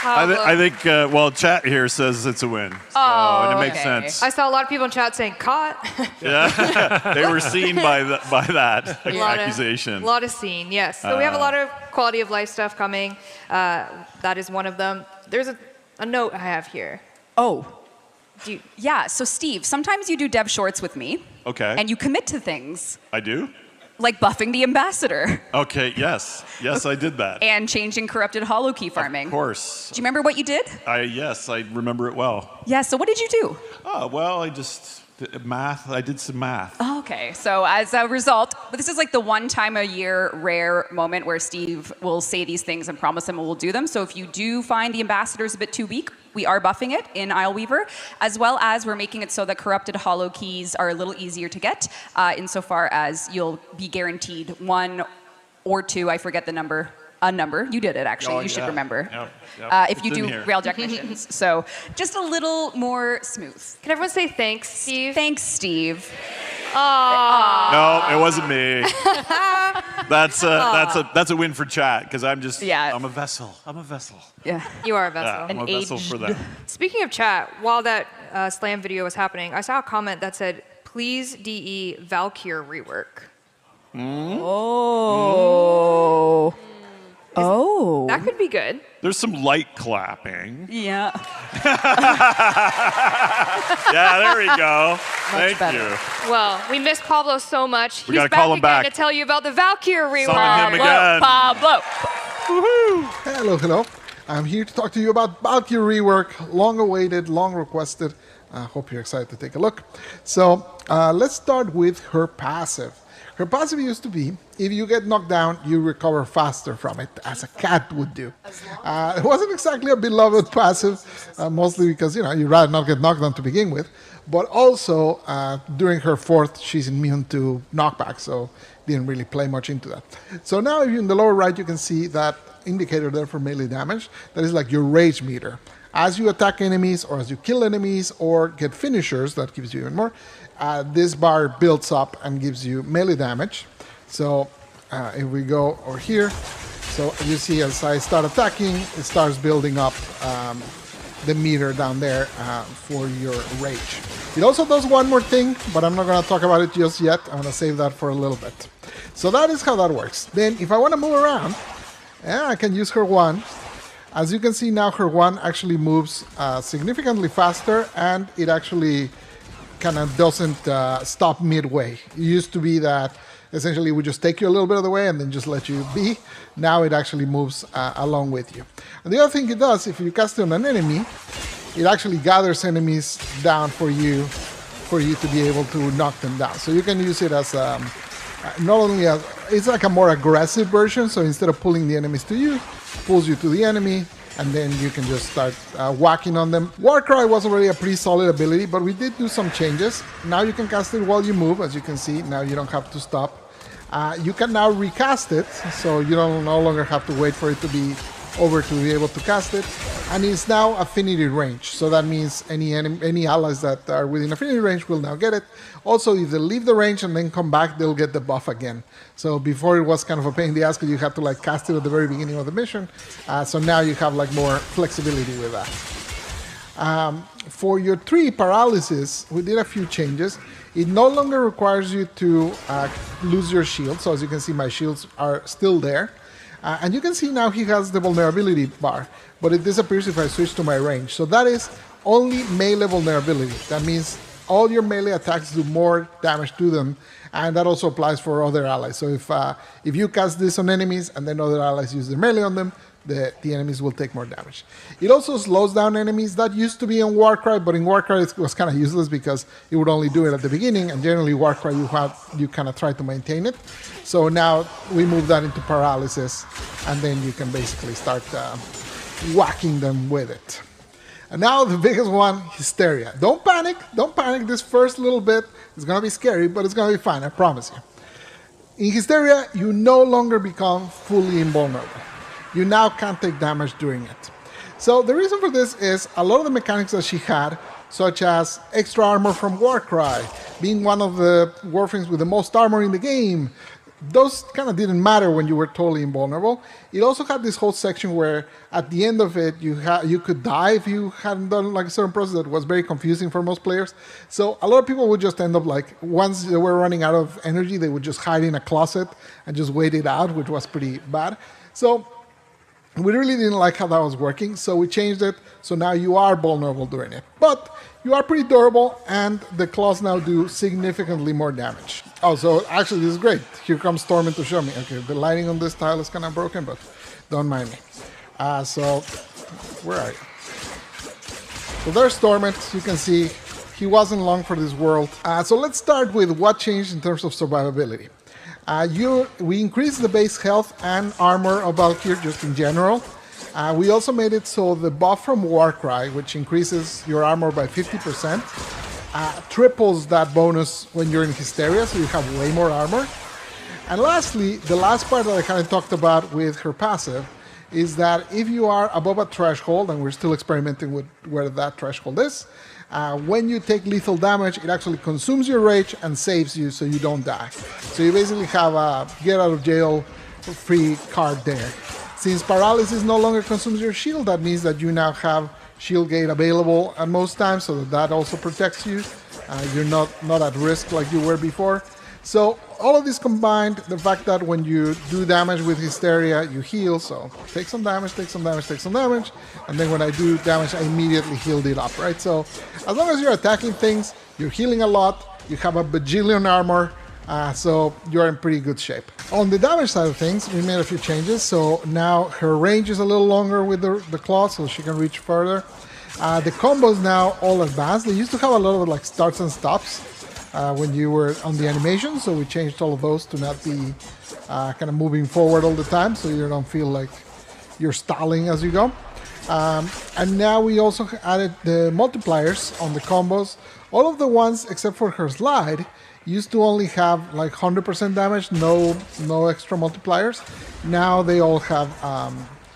I think, well, chat here says it's a win. So, and it makes sense. I saw a lot of people in chat saying caught. Yeah, they were seen by that accusation. A lot of scene, yes. So we have a lot of quality of life stuff coming. That is one of them. There's a note I have here. Oh. Yeah, so Steve, sometimes you do dev shorts with me. Okay. And you commit to things. I do? Like buffing the ambassador. Okay, yes. Yes, I did that. And changing corrupted hollow key farming. Of course. Do you remember what you did? Yes, I remember it well. Yeah, so what did you do? Oh, well, I did some math. Okay, so as a result, but this is like the one time a year rare moment where Steve will say these things and promise them we'll do them. So if you do find the ambassadors a bit too weak, we are buffing it in Isleweaver, as well as we're making it so that corrupted hollow keys are a little easier to get, insofar as you'll be guaranteed 1 or 2, I forget the number, a number. You did it, actually. You should remember. Yep. If you do Railjack missions. So just a little more smooth. Can everyone say thanks, Steve? Thanks, Steve. No, it wasn't me. That's a win for chat because I'm a vessel. I'm a vessel. Yeah. You are a vessel. Yeah, I'm a vessel for them. Speaking of chat, while that slam video was happening, I saw a comment that said, "Please DE Valkyr rework." Oh. That could be good. There's some light clapping. Yeah. Yeah, there we go. Thank you. Well, we miss Pablo so much. We gotta call him back to tell you about the Valkyr rework. Summon him again. Pablo. Hello, hello. I'm here to talk to you about Valkyr rework. Long awaited, long requested. I hope you're excited to take a look. So let's start with her passive. Her passive used to be, if you get knocked down, you recover faster from it, as a cat would do. It wasn't exactly a beloved passive, mostly because, you'd rather not get knocked down to begin with. But also, during her fourth, she's immune to knockback, so didn't really play much into that. So now, if you in the lower right, you can see that indicator there for melee damage. That is like your rage meter. As you attack enemies, or as you kill enemies, or get finishers, that gives you even more, this bar builds up and gives you melee damage. So if we go over here, so you see as I start attacking, it starts building up the meter down there for your rage. It also does one more thing, but I'm not going to talk about it just yet. I'm going to save that for a little bit. So that is how that works. Then if I want to move around, I can use her one. As you can see now, her one actually moves significantly faster, and it actually kind of doesn't stop midway. It used to be that essentially it would just take you a little bit of the way and then just let you be. Now it actually moves along with you. And the other thing it does, if you cast it on an enemy, it actually gathers enemies down for you to be able to knock them down. So you can use it as not only as, it's like a more aggressive version, so instead of pulling the enemies to you, pulls you to the enemy, and then you can just start whacking on them. Warcry was already a pretty solid ability, but we did do some changes. Now you can cast it while you move, as you can see. Now you don't have to stop. You can now recast it, so you no longer have to wait for it to be over to be able to cast it. And it's now affinity range, so that means any allies that are within affinity range will now get it. Also, if they leave the range and then come back, they'll get the buff again. So before it was kind of a pain in the ass because you had to like cast it at the very beginning of the mission. So now you have like more flexibility with that. For your 3 paralysis, we did a few changes. It no longer requires you to lose your shield. So as you can see, my shields are still there. And you can see now he has the vulnerability bar, but it disappears if I switch to my range. So that is only melee vulnerability. That means all your melee attacks do more damage to them, and that also applies for other allies. So if you cast this on enemies and then other allies use their melee on them, the enemies will take more damage. It also slows down enemies. That used to be in Warcry, but in Warcry it was kind of useless because it would only do it at the beginning, and generally Warcry you kind of try to maintain it. So now we move that into paralysis, and then you can basically start whacking them with it. And now the biggest one, Hysteria. Don't panic. This first little bit is going to be scary, but it's going to be fine, I promise you. In Hysteria, you no longer become fully invulnerable. You now can't take damage during it. So the reason for this is a lot of the mechanics that she had, such as extra armor from Warcry, being one of the Warframes with the most armor in the game, those kind of didn't matter when you were totally invulnerable. It also had this whole section where at the end of it, you could die if you hadn't done like a certain process that was very confusing for most players. So a lot of people would just end up like, once they were running out of energy, they would just hide in a closet and just wait it out, which was pretty bad. So we really didn't like how that was working, so we changed it, so now you are vulnerable during it. But you are pretty durable, and the claws now do significantly more damage. Oh, so actually this is great. Here comes Stormin to show me. Okay, the lighting on this tile is kind of broken, but don't mind me. So, where are you? So there's Stormin. You can see he wasn't long for this world. So let's start with what changed in terms of survivability. We increased the base health and armor of Valkyr just in general. We also made it so the buff from Warcry, which increases your armor by 50%, triples that bonus when you're in Hysteria, so you have way more armor. And lastly, the last part that I kind of talked about with her passive is that if you are above a threshold, and we're still experimenting with where that threshold is, when you take lethal damage, it actually consumes your rage and saves you so you don't die. So you basically have a get out of jail free card there. Since paralysis no longer consumes your shield, that means that you now have shield gate available at most times, so that also protects you. You're not at risk like you were before. So all of this combined, the fact that when you do damage with Hysteria, you heal, so take some damage, take some damage, take some damage, and then when I do damage, I immediately healed it up, right? So as long as you're attacking things, you're healing a lot, you have a bajillion armor, so you're in pretty good shape. On the damage side of things, we made a few changes, so now her range is a little longer with the claw, so she can reach further. The combos now all advanced. They used to have a lot of like starts and stops when you were on the animation, so we changed all of those to not be kind of moving forward all the time, so you don't feel like you're stalling as you go. And now we also added the multipliers on the combos. All of the ones except for her slide used to only have like 100% damage, no extra multipliers. Now they all have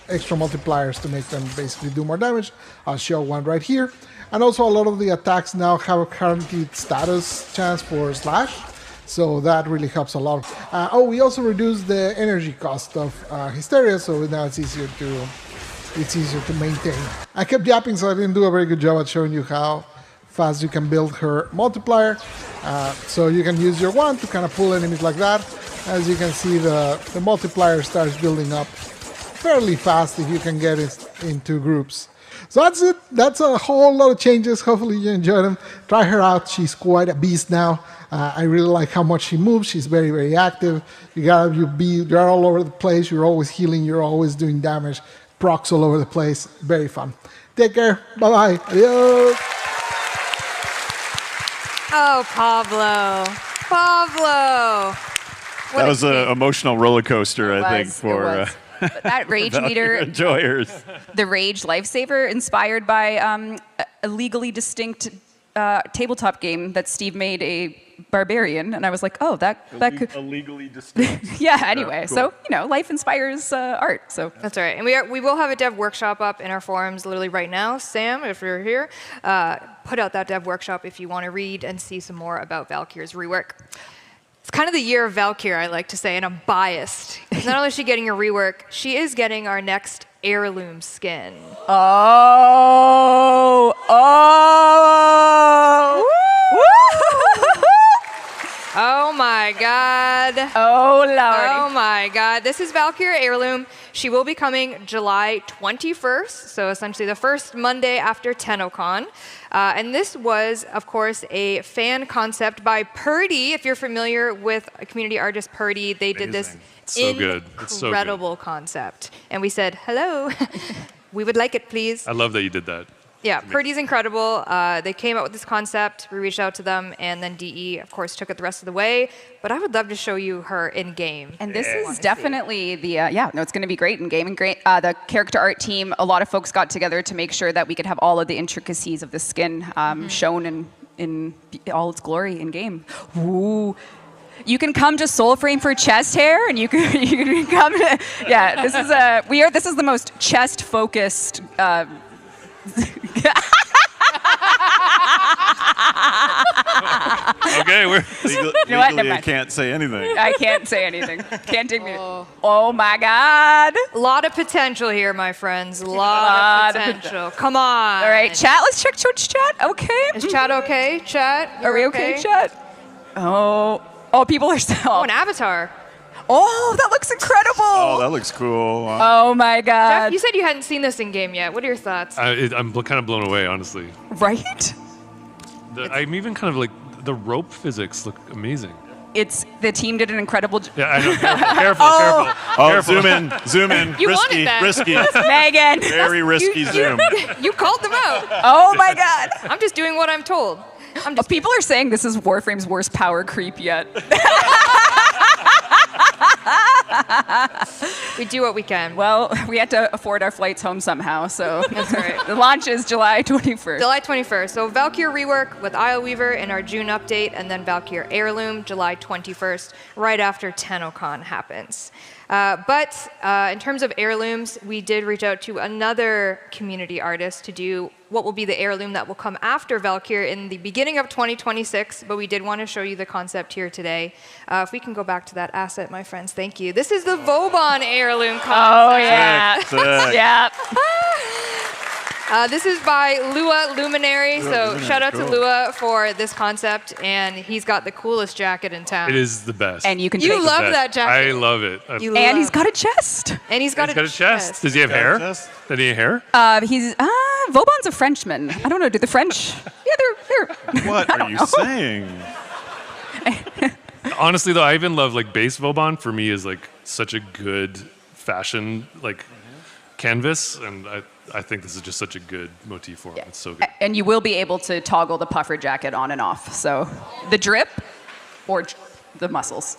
extra multipliers to make them basically do more damage. I'll show one right here. And also a lot of the attacks now have a guaranteed status chance for slash, so that really helps a lot. We also reduced the energy cost of Hysteria, so now it's easier to maintain. I kept yapping, so I didn't do a very good job at showing you how fast you can build her multiplier. So you can use your wand to kind of pull enemies like that. As you can see, the multiplier starts building up fairly fast if you can get it into groups. So that's it. That's a whole lot of changes. Hopefully you enjoyed them. Try her out. She's quite a beast now. I really like how much she moves. She's very, very active. You're all over the place. You're always healing. You're always doing damage. Procs all over the place. Very fun. Take care. Bye-bye. Adios. Oh, Pablo. That was an emotional roller coaster, I think, for that rage meter enjoyers. The rage lifesaver, inspired by a legally distinct tabletop game that Steve made, a barbarian, and I was like, oh, that could illegally distinct. yeah. Anyway, Cool. so life inspires art. So That's all right. And we will have a dev workshop up in our forums literally right now. Sam, if you're here, put out that dev workshop if you want to read and see some more about Valkyr's rework. It's kind of the year of Valkyr, I like to say, and I'm biased. Not only is she getting a rework, she is getting our next heirloom skin. Oh my God. Oh Lord. Oh my God. This is Valkyr Heirloom. She will be coming July 21st, so essentially the first Monday after TennoCon. And this was, of course, a fan concept by Purdy. If you're familiar with community artist Purdy, they did this incredible concept. And we said, hello, we would like it, please. I love that you did that. Yeah, Purdy's incredible. They came up with this concept. We reached out to them, and then DE, of course, took it the rest of the way. But I would love to show you her in game. And this is definitely it's going to be great in game. And great, the character art team, a lot of folks got together to make sure that we could have all of the intricacies of the skin shown in all its glory in game. Ooh. You can come to Soulframe for chest hair, and you can come to this is the most chest focused. Okay, we're Legally, know what? Never legally I mind. can't say anything. I can't say anything. Can't take me. Oh my God. A lot of potential here, my friends. A lot of potential. Come on. All right, chat. Let's check Twitch chat. Okay. Is chat okay? Chat? Are we okay, chat? Oh, people are still. Oh, an avatar. Oh, that looks incredible. Oh, that looks cool. Oh my God. Jeff, you said you hadn't seen this in game yet. What are your thoughts? I'm kind of blown away, honestly. Right? I'm even kind of like the rope physics look amazing. It's the team did an incredible. Yeah, I know. Careful. Oh, Careful. zoom in. You risky, wanted that. risky. Megan. Very risky zoom. You called them out. Oh my God. I'm just doing what I'm told. People are saying this is Warframe's worst power creep yet. We do what we can. Well, we had to afford our flights home somehow, so That's right. the launch is July 21st. July 21st. So Valkyr rework with Isle Weaver in our June update, and then Valkyr Heirloom July 21st, right after TennoCon happens. But in terms of heirlooms, we did reach out to another community artist to do what will be the heirloom that will come after Valkyr in the beginning of 2026, but we did want to show you the concept here today. If we can go back to that asset, my friends, thank you. This is the Vauban heirloom concept. Oh, yeah. Sick. Yeah. This is by Lua Luminary, so Luminary, shout out to cool. Lua for this concept, and he's got the coolest jacket in town. It is the best. And you can You take love Best. that jacket. I love it. You And love- he's got a chest. and he's got He's got a chest. Does he have Got a hair? chest? Does he have hair? He's Vauban's a Frenchman. I don't know. Do the French? Yeah, they're. What are you saying? Honestly, though, I even love like base Vauban. For me, is like such a good fashion like canvas, and I think this is just such a good motif for him. It's so good. And you will be able to toggle the puffer jacket on and off. So the drip or the muscles.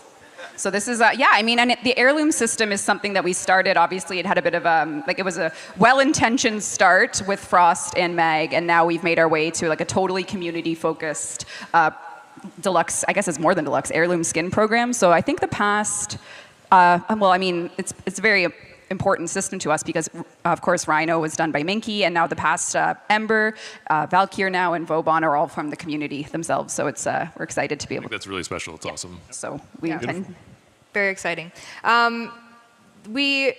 So this is, and the heirloom system is something that we started. Obviously, it had a bit of it was a well-intentioned start with Frost and Mag, and now we've made our way to like a totally community-focused deluxe, I guess it's more than deluxe, heirloom skin program. So I think the past, it's very important system to us because, of course, Rhino was done by Minky, and now the past Ember, Valkyr now, and Vauban are all from the community themselves. So it's we're excited to be I able think that's really special. It's awesome. So we can. Very exciting. We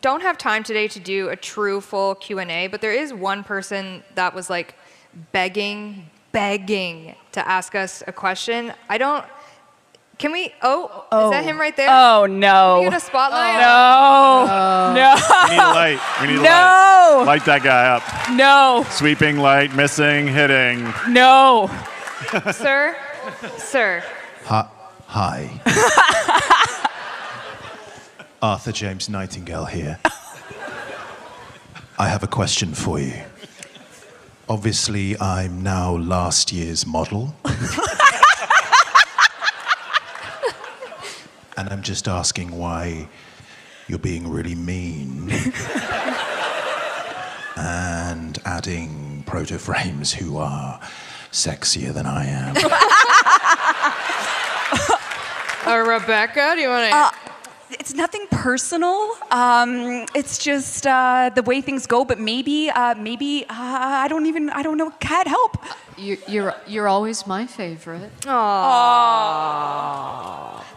don't have time today to do a true full Q&A, but there is one person that was like begging to ask us a question. Can we, is that him right there? Oh, no. Can we get a spotlight? No. We need a light. We need a No. light. Light that guy up. No. Sweeping light, missing, hitting. No. Sir? Hi. Arthur James Nightingale here. I have a question for you. Obviously, I'm now last year's model. And I'm just asking why you're being really mean and adding proto-frames who are sexier than I am. Rebecca, do you want to? It's nothing personal. It's just the way things go. But maybe I don't know. Kat, help. You're always my favorite. Aww.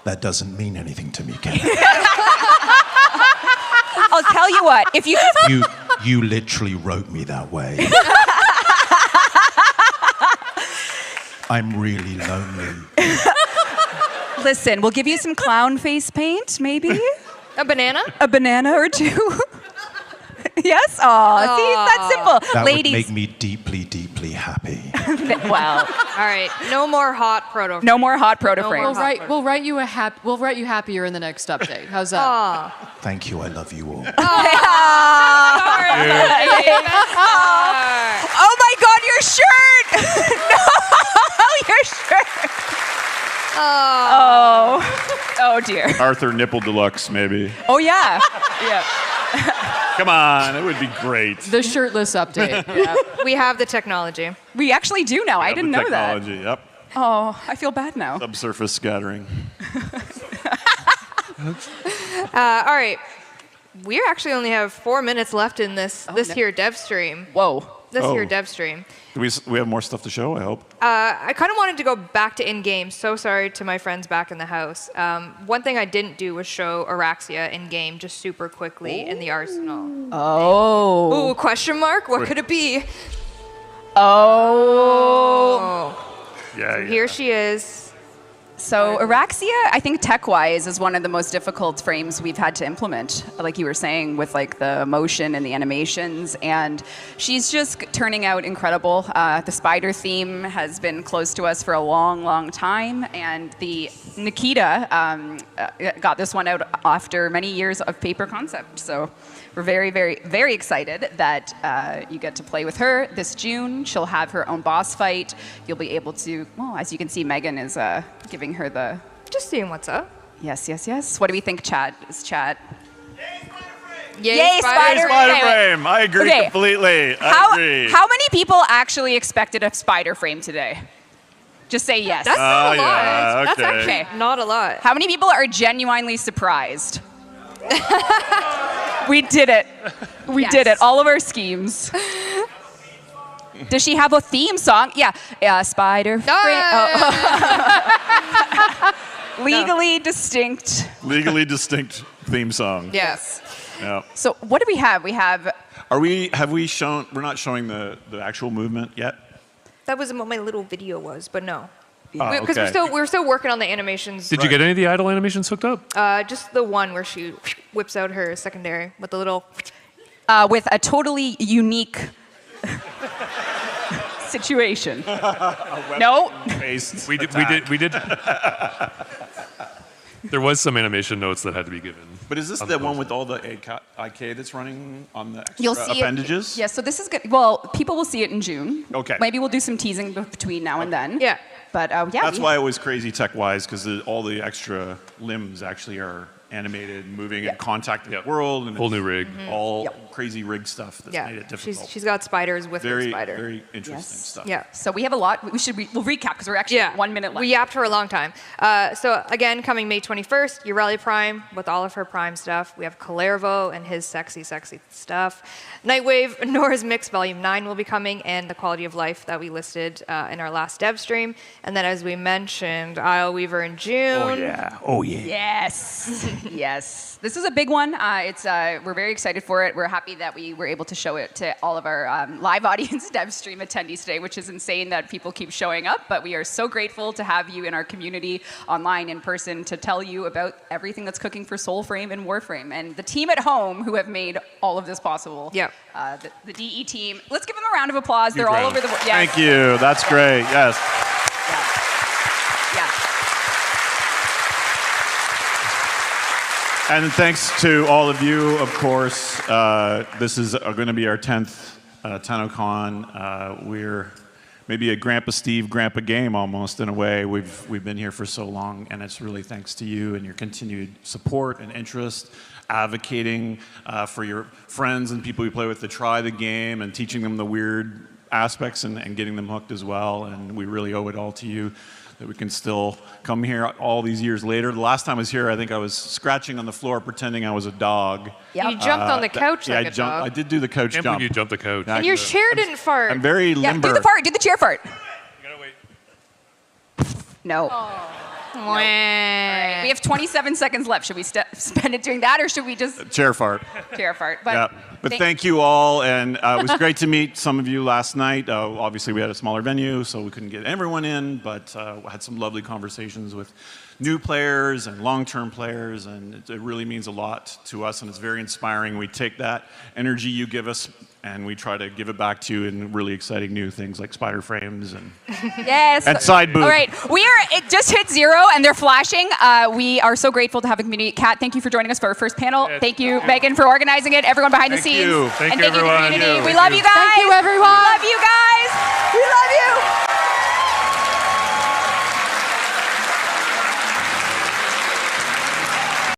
That doesn't mean anything to me, Ken. I'll tell you what. If you You literally wrote me that way. I'm really lonely. listen, we'll give you some clown face paint, maybe. A banana? A banana or two. Yes? Aw, see, it's that simple. That Ladies. would make me deeply, deeply happy. Well. All right, no more hot proto. No more hot proto frames. We'll write you happier in the next update. How's that? Aw. Thank you. I love you all. Oh my God, your shirt! No, your shirt. Oh dear. Arthur Nipple Deluxe, maybe. Oh yeah. Yeah. Come on, it would be great. The shirtless update. Yeah. We have the technology. We actually do now. I didn't know that. Technology, yep. Oh, I feel bad now. Subsurface scattering. All right. We actually only have 4 minutes left in this here dev stream. Whoa. this year Devstream. We have more stuff to show, I hope. I kind of wanted to go back to in-game. So sorry to my friends back in the house. One thing I didn't do was show Araxia in-game just super quickly in the arsenal. Oh. Ooh, question mark? What could it be? Oh. Yeah, So here she is. So Araxia, I think tech-wise, is one of the most difficult frames we've had to implement, like you were saying, with like the motion and the animations. And she's just turning out incredible. The spider theme has been close to us for a long, long time. And the Nikita got this one out after many years of paper concept. So we're very, very, very excited that you get to play with her this June. She'll have her own boss fight. You'll be able to, well, as you can see, Megan is giving her the... Just seeing what's up. Yes, yes, yes. What do we think, chat? Is chat? Yay, Spider-Frame. I agree completely. I agree. How many people actually expected a spider frame today? Just say yes. That's not a lot. Yeah, That's okay. actually not a lot. How many people are genuinely surprised? We did it. We did it. All of our schemes. Does she have a theme song? Yeah. Spider frame. Legally distinct. Legally distinct theme song. Yes. Yeah. So what do we have? We have... Have we shown, we're not showing the actual movement yet? That was what my little video was, but no. Oh, Because we're still working on the animations. Did you get any of the idle animations hooked up? Just the one where she whips out her secondary with the little... with a totally unique situation. No? We did. There was some animation notes that had to be given. But is this the one with all the IK that's running on the extra You'll see appendages? it. Yeah, so this is good. Well, people will see it in June. Okay. Maybe we'll do some teasing between now and then. Yeah. But yeah. That's why it was crazy tech-wise, because all the extra limbs actually are animated, moving in contact with the world. And whole new rig. All crazy rig stuff that's made it difficult. She's got spiders with her spider. Very interesting stuff. Yeah. So we have a lot. We'll recap because we're actually 1 minute left. We yapped for a long time. So again, coming May 21st, Ureli Prime with all of her Prime stuff. We have Kalervo and his sexy, sexy stuff. Nightwave, Nora's Mix Volume 9 will be coming, and the Quality of Life that we listed in our last dev stream. And then, as we mentioned, Isle Weaver in June. Oh, yeah. Oh, yeah. Yes. Yes. This is a big one. We're very excited for it. We're happy that we were able to show it to all of our live audience Devstream attendees today, which is insane that people keep showing up. But we are so grateful to have you in our community, online, in person, to tell you about everything that's cooking for Soulframe and Warframe. And the team at home who have made all of this possible. Yeah. The DE team. Let's give them a round of applause. They're all over the world. Yes. Thank you. That's great. Yes. And thanks to all of you, of course. This is going to be our 10th TennoCon. We're maybe a Grandpa Steve, Grandpa game almost in a way. We've been here for so long, and it's really thanks to you and your continued support and interest, advocating for your friends and people you play with to try the game and teaching them the weird aspects and getting them hooked as well. And we really owe it all to you that we can still come here all these years later. The last time I was here, I think I was scratching on the floor pretending I was a dog. Yep. You jumped on the couch like a dog. I did do the couch Can't jump. believe you jumped the couch. And your chair didn't fart. I'm very limber. Do the fart. Do the chair fart. You gotta wait. No. All right, we have 27 seconds left. Should we spend it doing that, or should we just Chair fart. chair fart? But Yeah, but thank you all, and it was great to meet some of you last night. Obviously, we had a smaller venue, so we couldn't get everyone in, but had some lovely conversations with new players and long-term players, and it really means a lot to us, and it's very inspiring. We take that energy you give us, and we try to give it back to you in really exciting new things like spider frames and yes, and side boob. All right, it just hit 0 and they're flashing. We are so grateful to have a community. Kat, thank you for joining us for our first panel. Thank you, Megan, for organizing it. Everyone behind the scenes. You. And Thank you, everyone. the community. Thank We you. love you guys. Thank you, everyone. We love you guys. We love you.